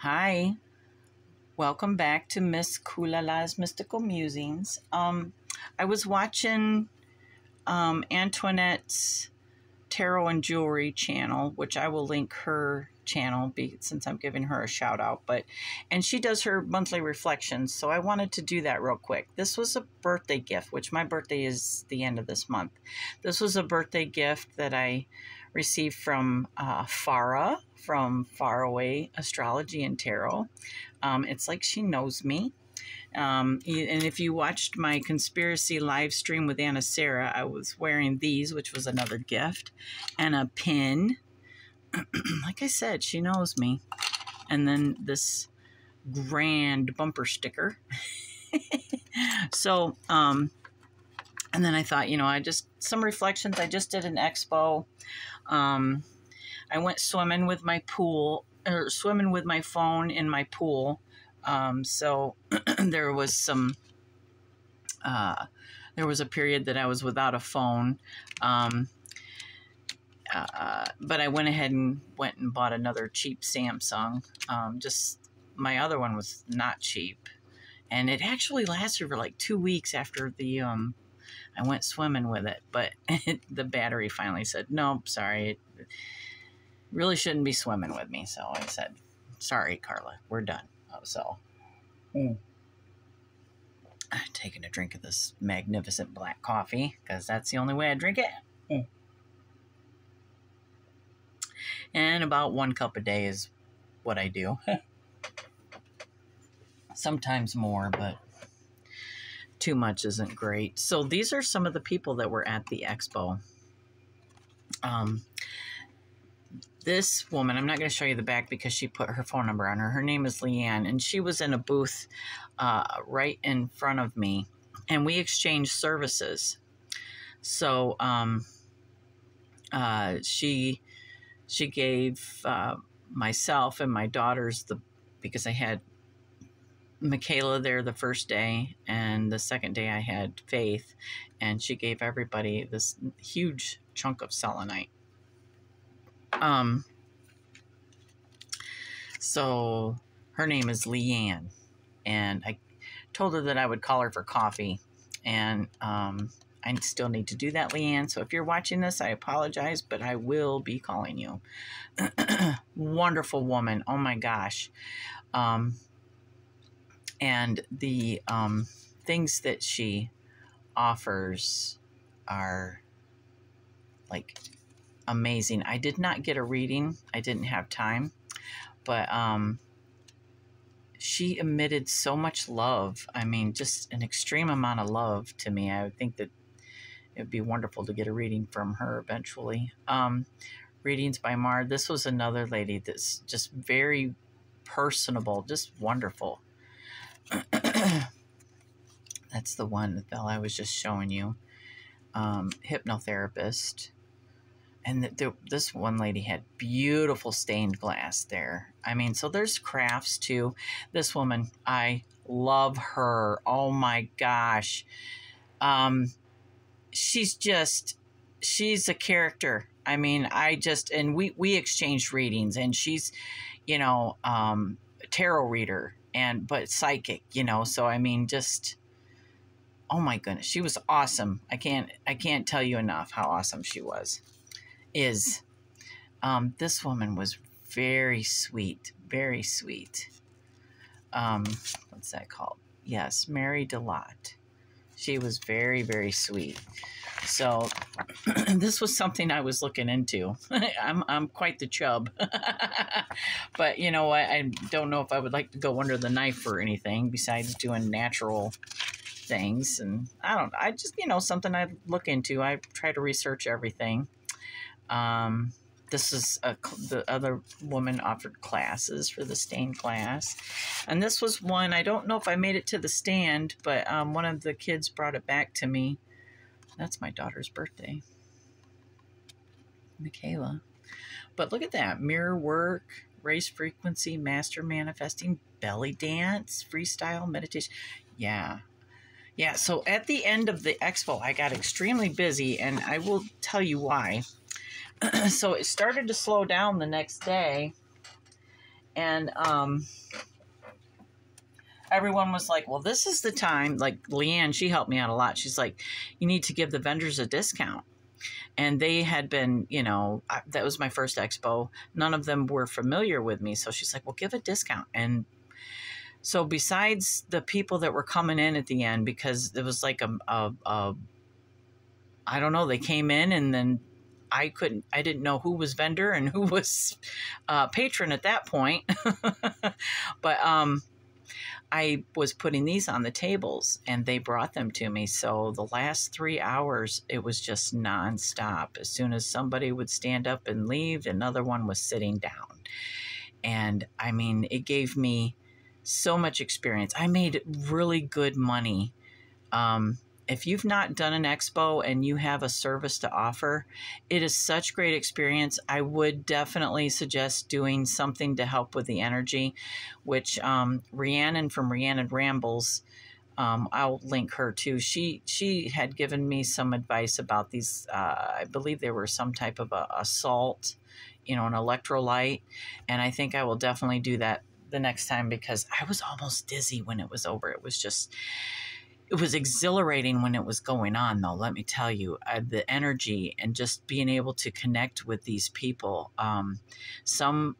Hi, welcome back to Miss Kulala's Mystical Musings. I was watching Antoinette's Tarot and Jewelry channel, which I will link her channel since I'm giving her a shout out. And she does her monthly reflections, so I wanted to do that real quick. This was a birthday gift, which my birthday is the end of this month. This was a birthday gift that I received from Farah from Faraway Astrology and Tarot. It's like she knows me. And if you watched my conspiracy live stream with Anna Sarah, I was wearing these, which was another gift, and a pin. Like I said, she knows me. And then this grand bumper sticker. So, and then I thought, some reflections. I just did an expo. I went swimming with my swimming with my phone in my pool. So there was a period that I was without a phone. But I went ahead and bought another cheap Samsung. My other one was not cheap. And it actually lasted for like 2 weeks after I went swimming with it. But the battery finally said, no, sorry, it really shouldn't be swimming with me. So I said, sorry, Carla, we're done. Taking a drink of this magnificent black coffee because that's the only way I drink it. And about 1 cup a day is what I do. Sometimes more, but too much isn't great. So these are some of the people that were at the expo. This woman, I'm not going to show you the back because she put her phone number on her. Her name is Leanne, and she was in a booth right in front of me, and we exchanged services. So she gave myself and my daughters because I had Michaela there the first day, and the second day I had Faith, and she gave everybody this huge chunk of selenite. So her name is Leanne, and I told her that I would call her for coffee, and I still need to do that, Leanne. So if you're watching this, I apologize, but I will be calling you. Wonderful woman. Oh my gosh. And the things that she offers are like amazing. I did not get a reading. I didn't have time, but she emitted so much love. I mean, just an extreme amount of love to me. I would think that it would be wonderful to get a reading from her eventually. Readings by Mar. This was another lady that's just very personable, just wonderful. That's the one that I was just showing you. Hypnotherapist. And this one lady had beautiful stained glass there. I mean, so there's crafts too. This woman, I love her. Oh my gosh. She's a character. I mean, and we exchanged readings, and she's, a tarot reader but psychic, so I mean, just, oh my goodness, she was awesome. I can't tell you enough how awesome she is. This woman was very sweet, very sweet. What's that called? Yes, Mary Delot. She was very, very sweet. So this was something I was looking into. I'm quite the chub. But you know what? I don't know if I would like to go under the knife or anything besides doing natural things. And I just, something I look into. I try to research everything. This is the other woman offered classes for the stained glass. And this was one, I don't know if I made it to the stand, but one of the kids brought it back to me. That's my daughter's birthday. Michaela. But look at that. Mirror work, raise frequency, master manifesting, belly dance, freestyle, meditation. Yeah. Yeah, so at the end of the expo, I got extremely busy, and I will tell you why. So it started to slow down the next day, And everyone was like, well, this is the time. Like Leanne, she helped me out a lot. She's like, you need to give the vendors a discount. And they had been, that was my first expo. None of them were familiar with me. So she's like, well, give a discount. And so besides the people that were coming in at the end, because it was like I don't know, they came in and then I didn't know who was vendor and who was patron at that point. But I was putting these on the tables and they brought them to me. So the last 3 hours, it was just nonstop. As soon as somebody would stand up and leave, another one was sitting down. And I mean, it gave me so much experience. I made really good money. If you've not done an expo and you have a service to offer, it is such great experience. I would definitely suggest doing something to help with the energy, which Rhiannon from Rhiannon Rambles, I'll link her too. She had given me some advice about these. I believe they were some type of a salt, an electrolyte, and I think I will definitely do that the next time because I was almost dizzy when it was over. It was exhilarating when it was going on, though, let me tell you. The energy and just being able to connect with these people. Some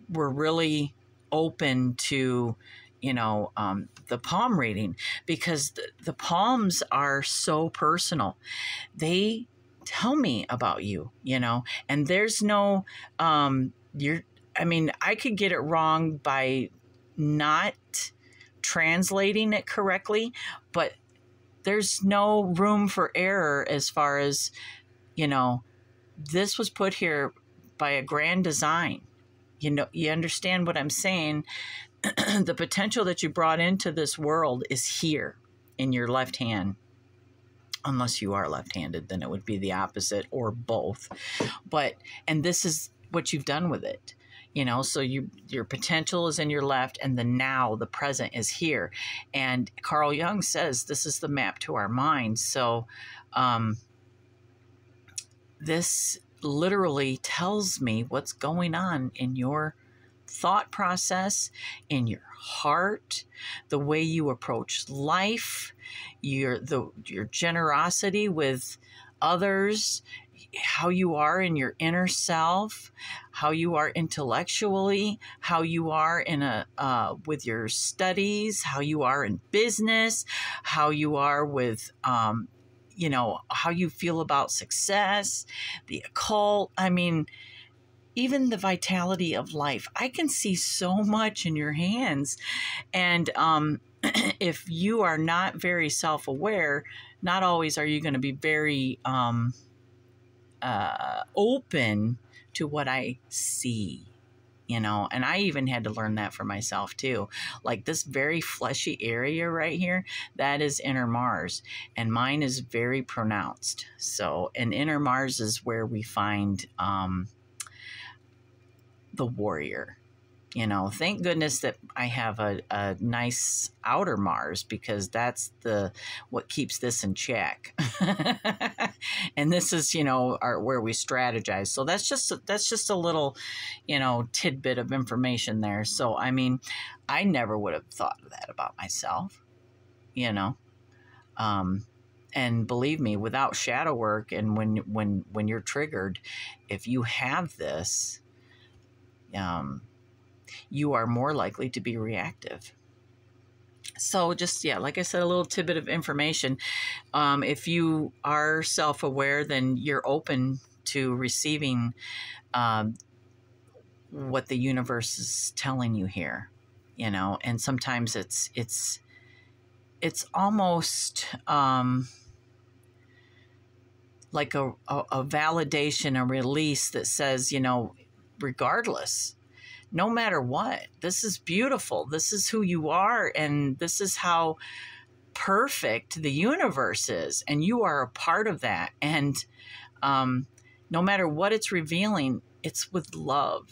were really open to, the palm reading because the palms are so personal. They tell me about you, and there's no, I could get it wrong by not translating it correctly, but there's no room for error as far as, this was put here by a grand design. You understand what I'm saying? The potential that you brought into this world is here in your left hand. Unless you are left-handed, then it would be the opposite or both. And this is what you've done with it. So your potential is in your left and the present is here. And Carl Jung says this is the map to our mind. So this literally tells me what's going on in your thought process, in your heart, the way you approach life, your generosity with others, how you are in your inner self, how you are intellectually, how you are in with your studies, how you are in business, how you are with, how you feel about success, the occult. I mean, even the vitality of life. I can see so much in your hands. And if you are not very self-aware, not always are you going to be very open to what I see, and I even had to learn that for myself too. Like this very fleshy area right here, that is inner Mars, and mine is very pronounced. So, and inner Mars is where we find the warrior. Thank goodness that I have a nice outer Mars because that's what keeps this in check. And this is, where we strategize. So that's just a little, tidbit of information there. So, I mean, I never would have thought of that about myself, and believe me, without shadow work and when you're triggered, if you have this, you are more likely to be reactive. So just, like I said, a little tidbit of information. If you are self-aware, then you're open to receiving what the universe is telling you here, and sometimes it's almost like a validation, a release that says, regardless, no matter what, this is beautiful. This is who you are. And this is how perfect the universe is. And you are a part of that. And no matter what it's revealing, it's with love.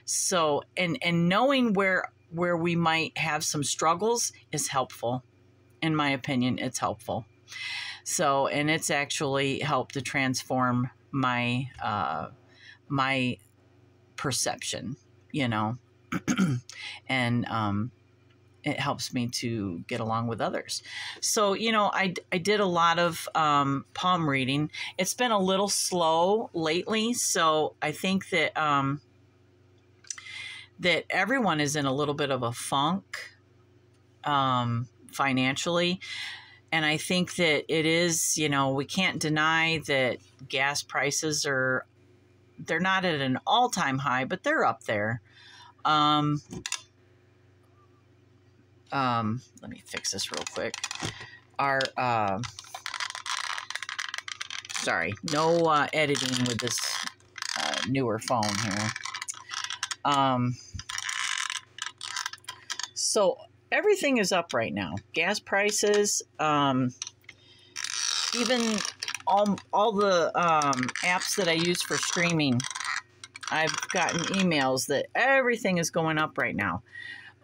So, and knowing where we might have some struggles is helpful. In my opinion, it's helpful. So, and it's actually helped to transform my, my perception, and it helps me to get along with others. So, you know, I did a lot of palm reading. It's been a little slow lately, so I think that that everyone is in a little bit of a funk financially. And I think that it is, you know, we can't deny that gas prices they're not at an all-time high, but they're up there. Let me fix this real quick. Our, sorry, no editing with this newer phone here. So everything is up right now. Gas prices, even all the apps that I use for streaming, I've gotten emails that everything is going up right now.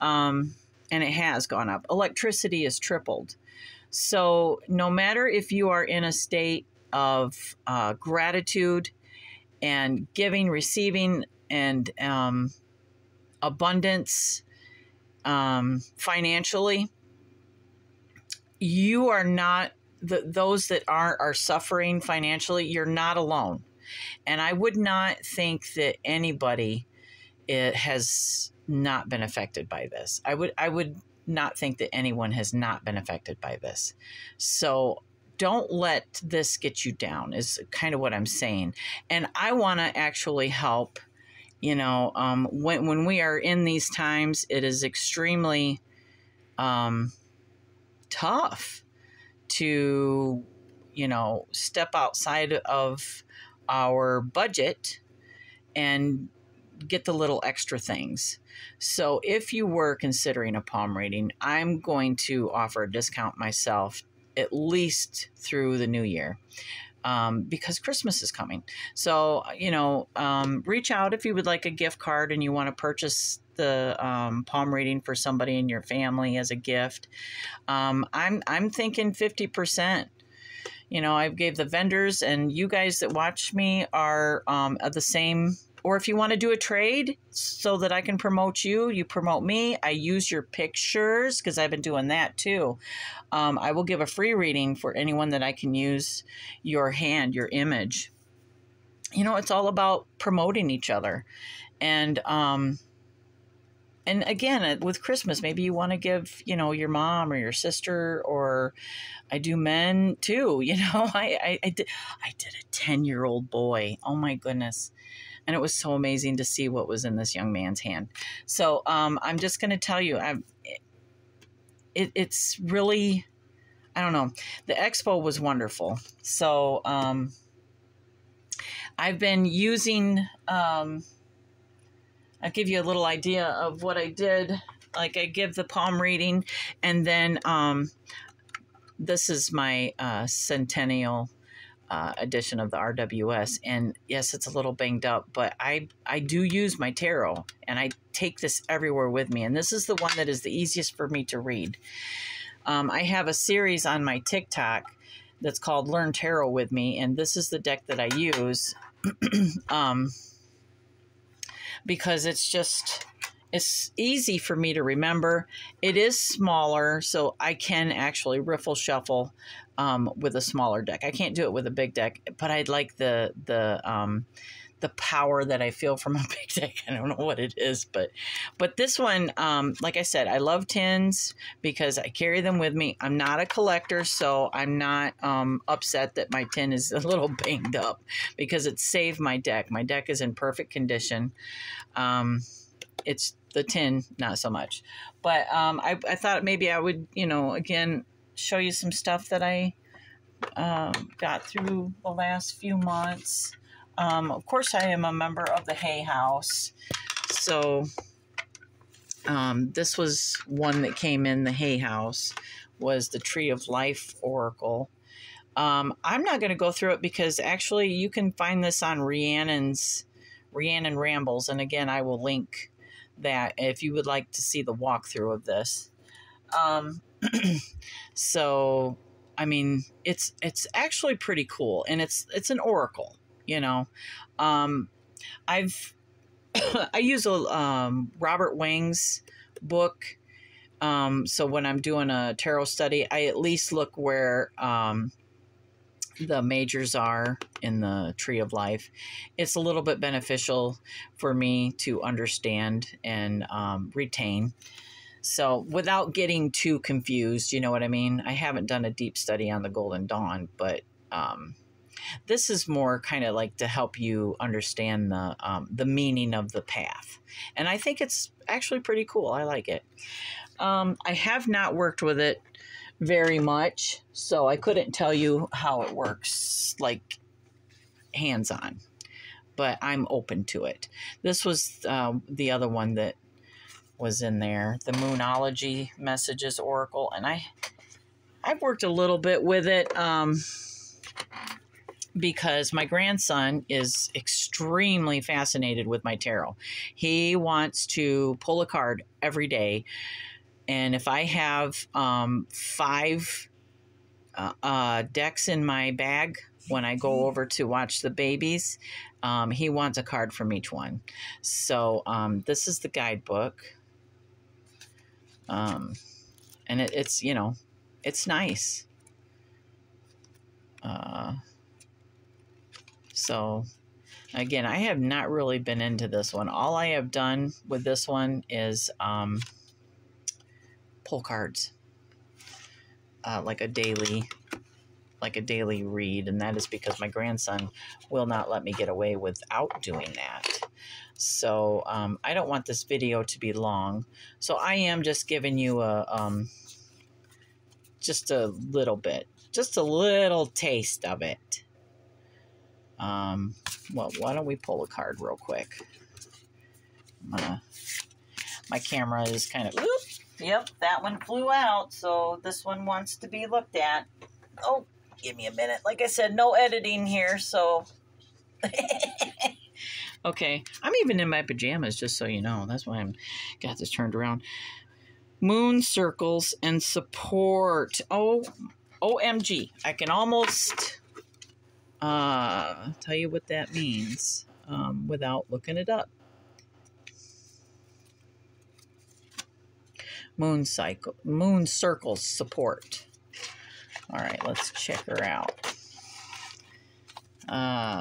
And it has gone up. Electricity has tripled. So no matter if you are in a state of gratitude and giving, receiving, and abundance financially, you are not, those that are suffering financially, you're not alone. And I would not think that anybody has not been affected by this. I would not think that anyone has not been affected by this. So don't let this get you down is kind of what I'm saying. And I want to actually help. You know, when we are in these times, it is extremely tough to, you know, step outside of our budget and get the little extra things. So if you were considering a palm reading, I'm going to offer a discount myself at least through the new year. Because Christmas is coming. So, you know, reach out if you would like a gift card and you want to purchase the palm reading for somebody in your family as a gift. I'm thinking 50%. You know, I gave the vendors, and you guys that watch me are of the same. Or if you want to do a trade so that I can promote you, you promote me. I use your pictures because I've been doing that too. I will give a free reading for anyone that I can use your hand, your image. You know, it's all about promoting each other. And again, with Christmas, maybe you want to give, you know, your mom or your sister, or I do men too. You know, I did a 10-year-old boy. Oh my goodness. And it was so amazing to see what was in this young man's hand. So I'm just going to tell you, it's really, I don't know. The expo was wonderful. So I've been using, I'll give you a little idea of what I did. Like I give the palm reading, and then this is my centennial edition of the RWS, and yes, it's a little banged up, but I do use my tarot, and I take this everywhere with me, and this is the one that is the easiest for me to read. I have a series on my TikTok that's called Learn Tarot with Me, and this is the deck that I use because it's easy for me to remember. It is smaller, so I can actually riffle shuffle with a smaller deck. I can't do it with a big deck, but I like the power that I feel from a big deck. I don't know what it is, but this one, like I said, I love tins because I carry them with me. I'm not a collector, so I'm not upset that my tin is a little banged up because it saved my deck. My deck is in perfect condition. It's the tin, not so much. But I thought maybe I would, you know, again, show you some stuff that I got through the last few months. Of course, I am a member of the Hay House. So this was one that came in the Hay House, was the Tree of Life Oracle. I'm not going to go through it because actually you can find this on Rhiannon Rambles. And again, I will link that if you would like to see the walkthrough of this. So, I mean, it's actually pretty cool, and it's an oracle, you know. I've I use a Robert Wang's book. So when I'm doing a tarot study, I at least look where the majors are in the tree of life. It's a little bit beneficial for me to understand and retain. So without getting too confused, you know what I mean? I haven't done a deep study on the Golden Dawn, but this is more kind of like to help you understand the meaning of the path. And I think it's actually pretty cool. I like it. I have not worked with it very much, so I couldn't tell you how it works, like hands-on, but I'm open to it. This was the other one that was in there, the Moonology Messages Oracle, and I've worked a little bit with it because my grandson is extremely fascinated with my tarot. He wants to pull a card every day. And if I have 5 decks in my bag when I go over to watch the babies, he wants a card from each one. So this is the guidebook. And it's, you know, it's nice. So again, I have not really been into this one. All I have done with this one is pull cards, like a daily read, and that is because my grandson will not let me get away without doing that. So I don't want this video to be long, so I am just giving you a just a little bit, just a little taste of it. Well, why don't we pull a card real quick? My camera is kind of, oops. Yep, that one flew out, so this one wants to be looked at. Oh, give me a minute. Like I said, no editing here, so... Okay, I'm even in my pajamas, just so you know. That's why I'm got this turned around. Moon circles and support. Oh, OMG. I can almost tell you what that means without looking it up. Moon circles support. All right, let's check her out.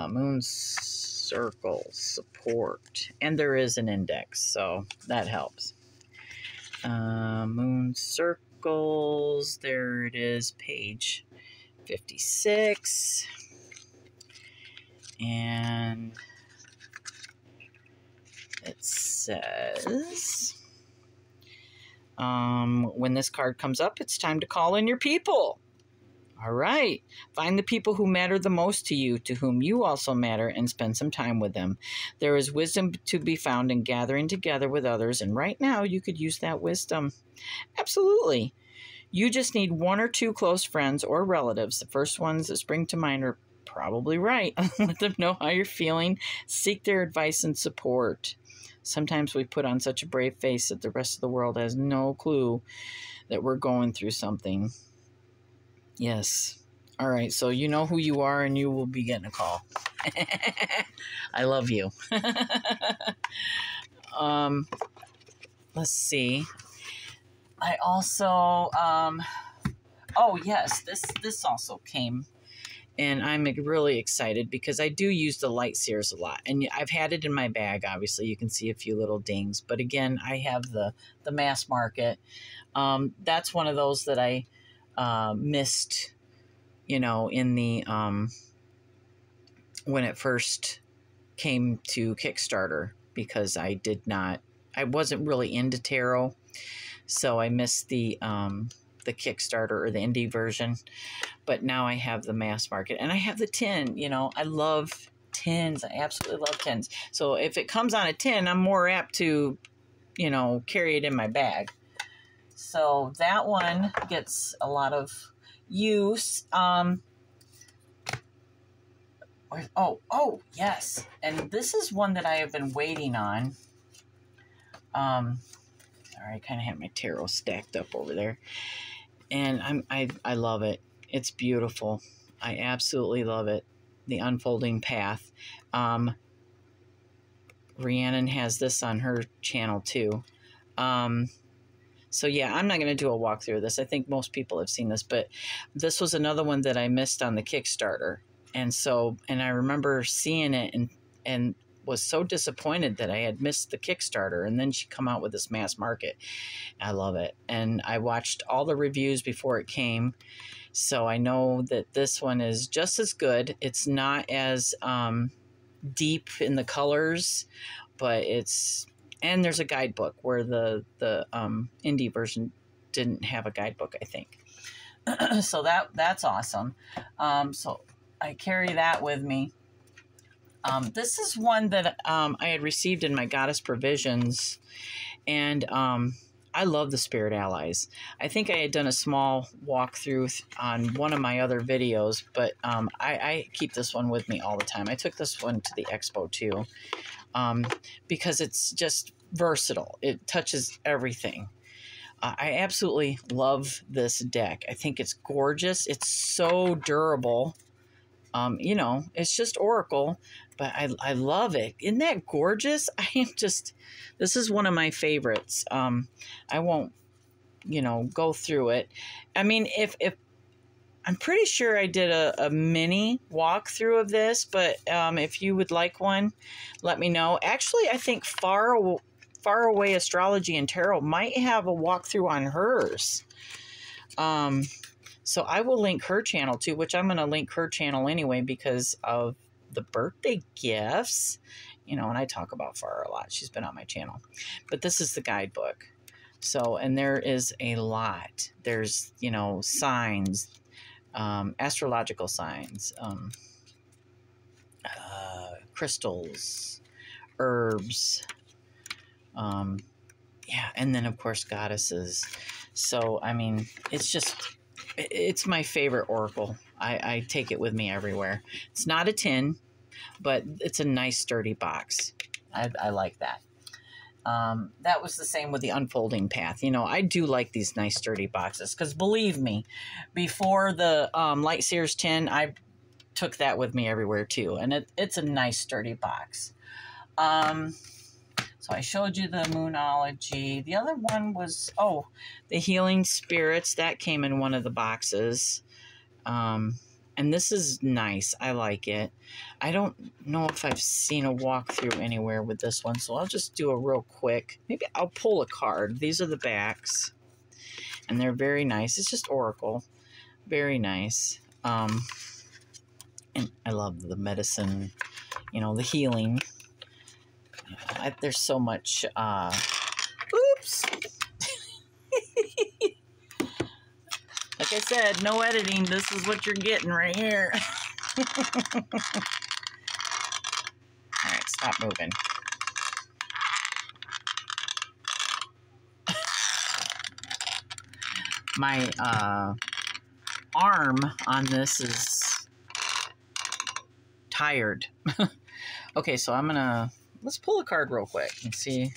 Moon circles support, and there is an index, so that helps. Moon circles, there it is, page 56, and it says, when this card comes up, it's time to call in your people. All right. Find the people who matter the most to you, to whom you also matter, and spend some time with them. There is wisdom to be found in gathering together with others, and right now you could use that wisdom. Absolutely. You just need 1 or 2 close friends or relatives. The first ones that spring to mind are probably right. Let them know how you're feeling. Seek their advice and support. Sometimes we put on such a brave face that the rest of the world has no clue that we're going through something. Yes. All right. So you know who you are, and you will be getting a call. I love you. Let's see. I also, oh yes, this also came, and I'm really excited because I do use the light seers a lot, and I've had it in my bag. Obviously, you can see a few little dings, but again, I have the mass market. That's one of those that I missed, you know, in the when it first came to Kickstarter, because I wasn't really into tarot, so I missed the Kickstarter or the indie version. But now I have the mass market, and I have the tin. You know, I love tins. I absolutely love tins. So if it comes on a tin, I'm more apt to, you know, carry it in my bag. So that one gets a lot of use. Oh, yes. And this is one that I have been waiting on. Sorry, I kind of have my tarot stacked up over there. And I love it. It's beautiful. I absolutely love it. The Unfolding Path. Rhiannon has this on her channel too. So yeah, I'm not going to do a walkthrough of this. I think most people have seen this, but this was another one that I missed on the Kickstarter. And I remember seeing it and was so disappointed that I had missed the Kickstarter, and then she come out with this mass market. I love it. And I watched all the reviews before it came. So I know that this one is just as good. It's not as deep in the colors, but and there's a guidebook where the indie version didn't have a guidebook, I think. So that's awesome. So I carry that with me. This is one that I had received in my Goddess Provisions, and I love the Spirit Allies. I think I had done a small walkthrough on one of my other videos, but I keep this one with me all the time. I took this one to the expo too, because it's just versatile. It touches everything. I absolutely love this deck. I think it's gorgeous. It's so durable. You know, it's just Oracle, but I love it. Isn't that gorgeous? This is one of my favorites. I won't, go through it. I mean, if I'm pretty sure I did a mini walkthrough of this, but if you would like one, let me know. Actually, I think Far Away Astrology and Tarot might have a walkthrough on hers. So I will link her channel too, which I'm going to link her channel anyway because of the birthday gifts, and I talk about Far a lot. She's been on my channel, but this is the guidebook. So, and there is a lot. There's, signs, astrological signs, crystals, herbs, yeah, and then of course goddesses. So, I mean, it's my favorite Oracle. I take it with me everywhere. It's not a tin, but it's a nice sturdy box. I like that. That was the same with the Unfolding Path. I do like these nice sturdy boxes because believe me, before the Light Seers tin, I took that with me everywhere too. And it's a nice sturdy box. So I showed you the Moonology. The other one was, the Healing Spirits. That came in one of the boxes. And this is nice. I like it. I don't know if I've seen a walkthrough anywhere with this one, so I'll just do a real quick. Maybe I'll pull a card. These are the backs, and they're very nice. It's just Oracle. Very nice. And I love the medicine, the healing. There's so much, oops. Like I said, no editing. This is what you're getting right here. All right, stop moving. My arm on this is tired. Okay, so let's pull a card real quick and see.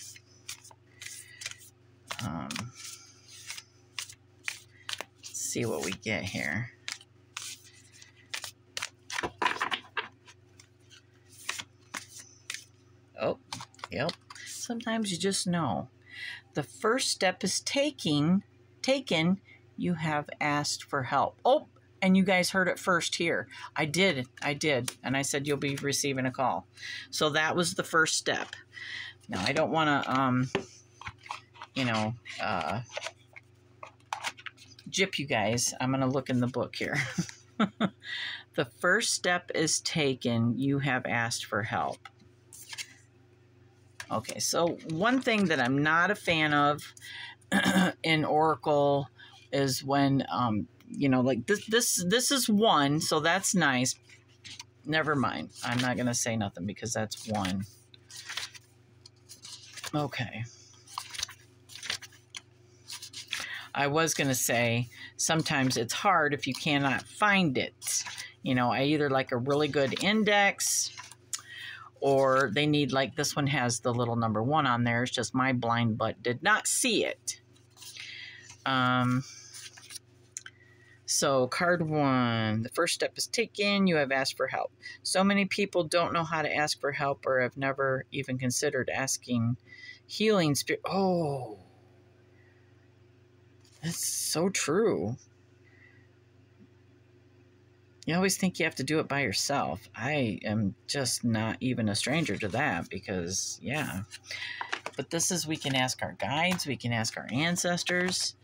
See what we get here. Oh, yep. Sometimes you just know. The first step is taken. You have asked for help. Oh, and you guys heard it first here. I did. And I said you'll be receiving a call. So that was the first step. Now, I don't want to, gyp you guys. I'm going to look in the book here. The first step is taken. You have asked for help. Okay, so one thing that I'm not a fan of in Oracle is when, like this is one, so that's nice. Never mind. I'm not going to say nothing because that's one. Okay. I was going to say, sometimes it's hard if you cannot find it. I either like a really good index, or they need, like this one has the little number 1 on there. It's just my blind butt did not see it. So card 1, the first step is taken. You have asked for help. So many people don't know how to ask for help or have never even considered asking healing spirit. Oh, that's so true. You always think you have to do it by yourself. I am just not even a stranger to that because, yeah. But this is, we can ask our guides, we can ask our ancestors.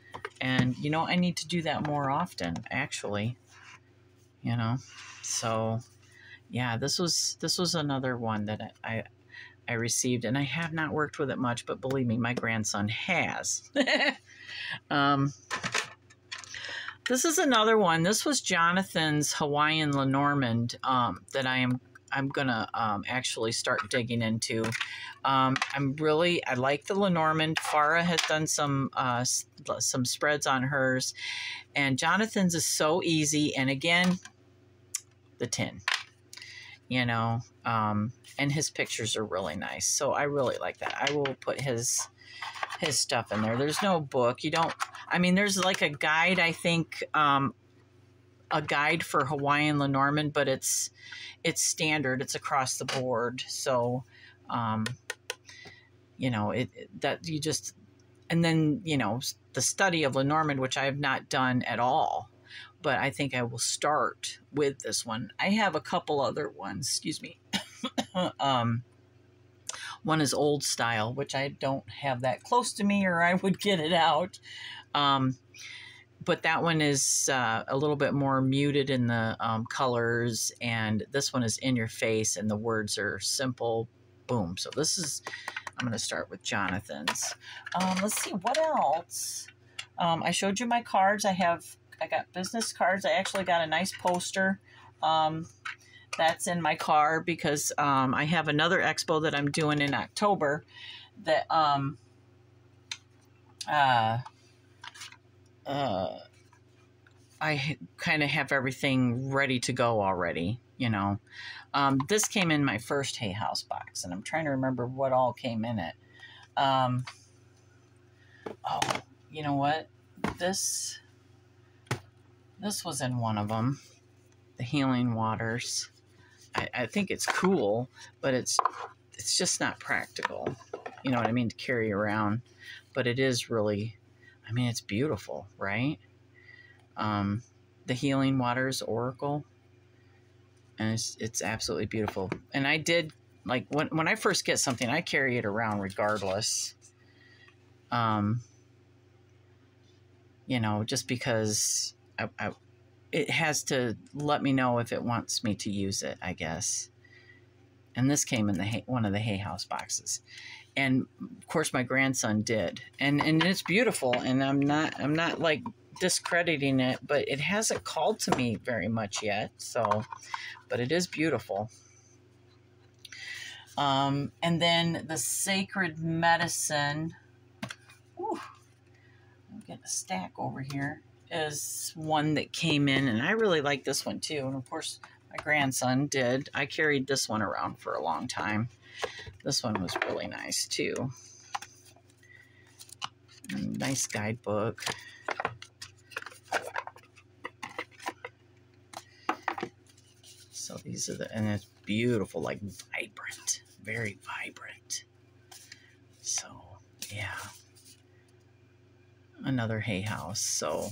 And, you know, I need to do that more often, actually. You know, so, yeah, this was another one that I received. And I have not worked with it much, but believe me, my grandson has. This is another one. This was Jonathan's Hawaiian Lenormand that I'm gonna actually start digging into. I like the Lenormand. Farah has done some spreads on hers, and Jonathan's is so easy. And again, the tin, you know, and his pictures are really nice. So I really like that. I will put his stuff in there. There's no book. You don't. I mean, there's like a guide. I think a guide for Hawaiian Lenormand, but it's standard. It's across the board. So, you know, that you just, and then, you know, the study of Lenormand, which I have not done at all, but I think I will start with this one. I have a couple other ones, excuse me. One is old style, which I don't have that close to me or I would get it out. But that one is a little bit more muted in the colors, and this one is in your face, and the words are simple. Boom. So this is, I'm going to start with Jonathan's. Let's see, what else? I showed you my cards. I got business cards. I actually got a nice poster. That's in my car because I have another expo that I'm doing in October that I kind of have everything ready to go already, you know. This came in my first Hay House box, and I'm trying to remember what all came in it. Oh, you know what? This was in one of them, the Healing Waters. I think it's cool, but it's just not practical, you know what I mean, to carry around. But it is really, I mean, it's beautiful, right? The Healing Waters Oracle, and it's absolutely beautiful. And I did, like, when I first get something, I carry it around regardless. You know, just because it has to let me know if it wants me to use it, I guess. And this came in one of the Hay House boxes, and of course my grandson did, and it's beautiful. And I'm not like discrediting it, but it hasn't called to me very much yet. So, but it is beautiful. And then the Sacred Medicine. Whew, I'm getting a stack over here. Is one that came in, and I really like this one too. And of course, my grandson did. I carried this one around for a long time. This one was really nice too. Nice guidebook. So these are and it's beautiful, like vibrant, very vibrant. So yeah, another Hay House. So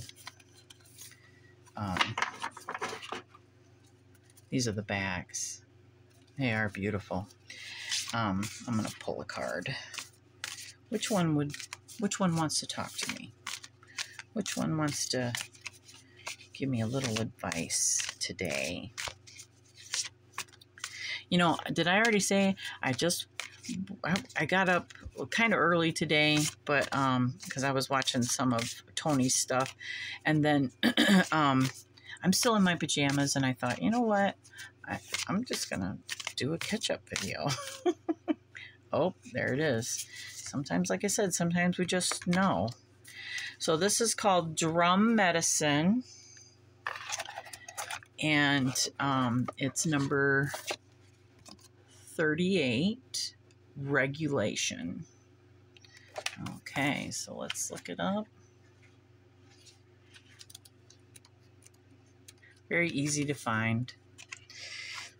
these are the backs. They are beautiful. I'm going to pull a card. Which one wants to talk to me? Which one wants to give me a little advice today? You know, did I already say I got up kind of early today, but because I was watching some of Tony's stuff, and then I'm still in my pajamas, and I thought, you know what, I'm just gonna do a catch-up video. Oh, there it is. Sometimes, like I said, sometimes we just know. So this is called Drum Medicine, and it's number 38, Regulation. Okay, so let's look it up. Very easy to find.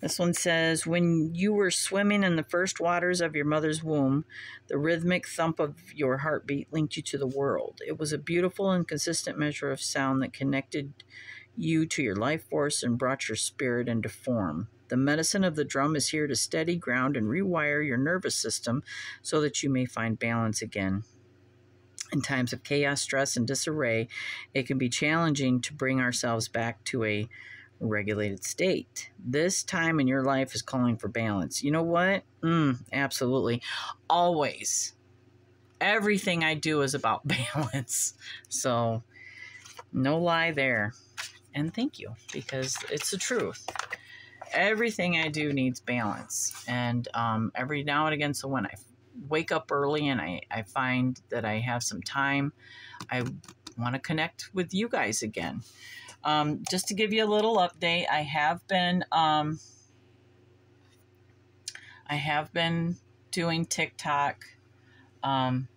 This one says, when you were swimming in the first waters of your mother's womb, the rhythmic thump of your heartbeat linked you to the world. It was a beautiful and consistent measure of sound that connected you to your life force and brought your spirit into form. The medicine of the drum is here to steady, ground, and rewire your nervous system so that you may find balance again. In times of chaos, stress, and disarray, it can be challenging to bring ourselves back to a regulated state. This time in your life is calling for balance. You know what? Absolutely. Always. Everything I do is about balance. So, no lie there. And thank you, because it's the truth. Everything I do needs balance. And every now and again, so when I wake up early and I find that I have some time, I want to connect with you guys again. Just to give you a little update, I have been doing TikTok, and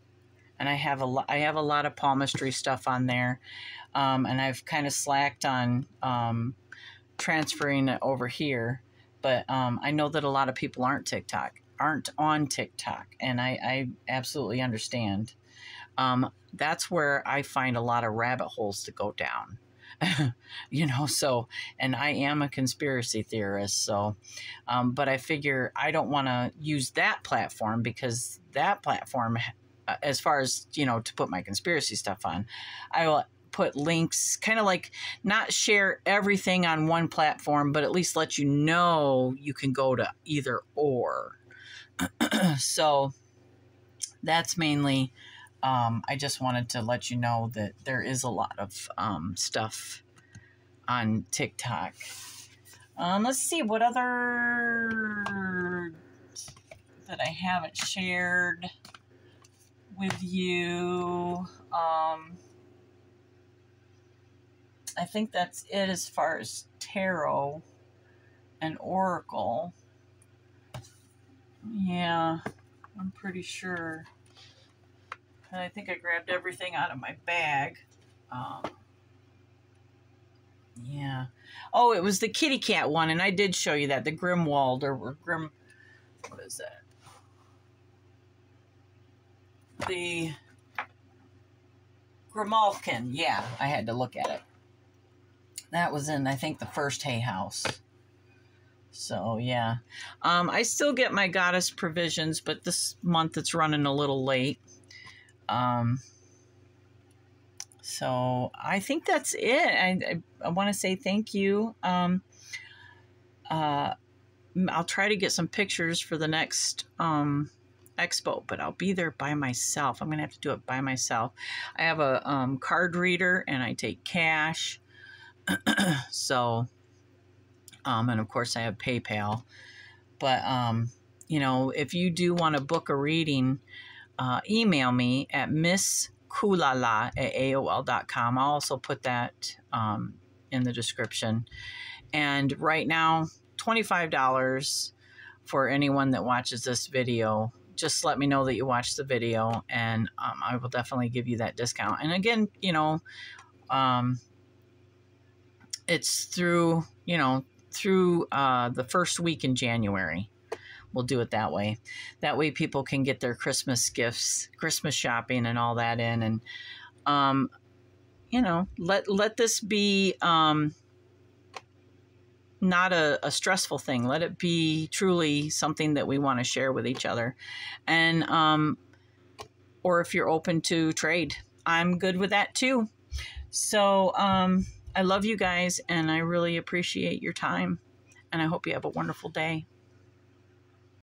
I have a lot of palmistry stuff on there, and I've kind of slacked on transferring it over here, but I know that a lot of people aren't on TikTok, and I absolutely understand. That's where I find a lot of rabbit holes to go down. You know, so, and I am a conspiracy theorist, so, but I figure I don't want to use that platform, because that platform, as far as, you know, to put my conspiracy stuff on, I will put links, kind of like not share everything on one platform, but at least let you know you can go to either or. So that's mainly, I just wanted to let you know that there is a lot of stuff on TikTok. Let's see what other that I haven't shared with you. I think that's it as far as tarot and oracle. Yeah, I'm pretty sure. I think I grabbed everything out of my bag. Yeah. Oh, it was the kitty cat one, and I did show you that. The Grimwald, or Grim... What is that? The Grimalkin. Yeah, I had to look at it. That was in, I think, the first Hay House. So, yeah. I still get my goddess provisions, but this month it's running a little late. So I think that's it. I want to say thank you. I'll try to get some pictures for the next expo, but I'll be there by myself. I'm going to have to do it by myself. I have a card reader, and I take cash. So, and of course I have PayPal. But, you know, if you do want to book a reading, email me at misskulala@aol.com. I'll also put that in the description. And right now, $25 for anyone that watches this video. Just let me know that you watched the video, and I will definitely give you that discount. And again, you know, it's through, you know, through the first week in January. We'll do it that way. That way people can get their Christmas gifts, Christmas shopping and all that in. And, you know, let this be not a stressful thing. Let it be truly something that we want to share with each other. And, or if you're open to trade, I'm good with that too. So, I love you guys, and I really appreciate your time, and I hope you have a wonderful day.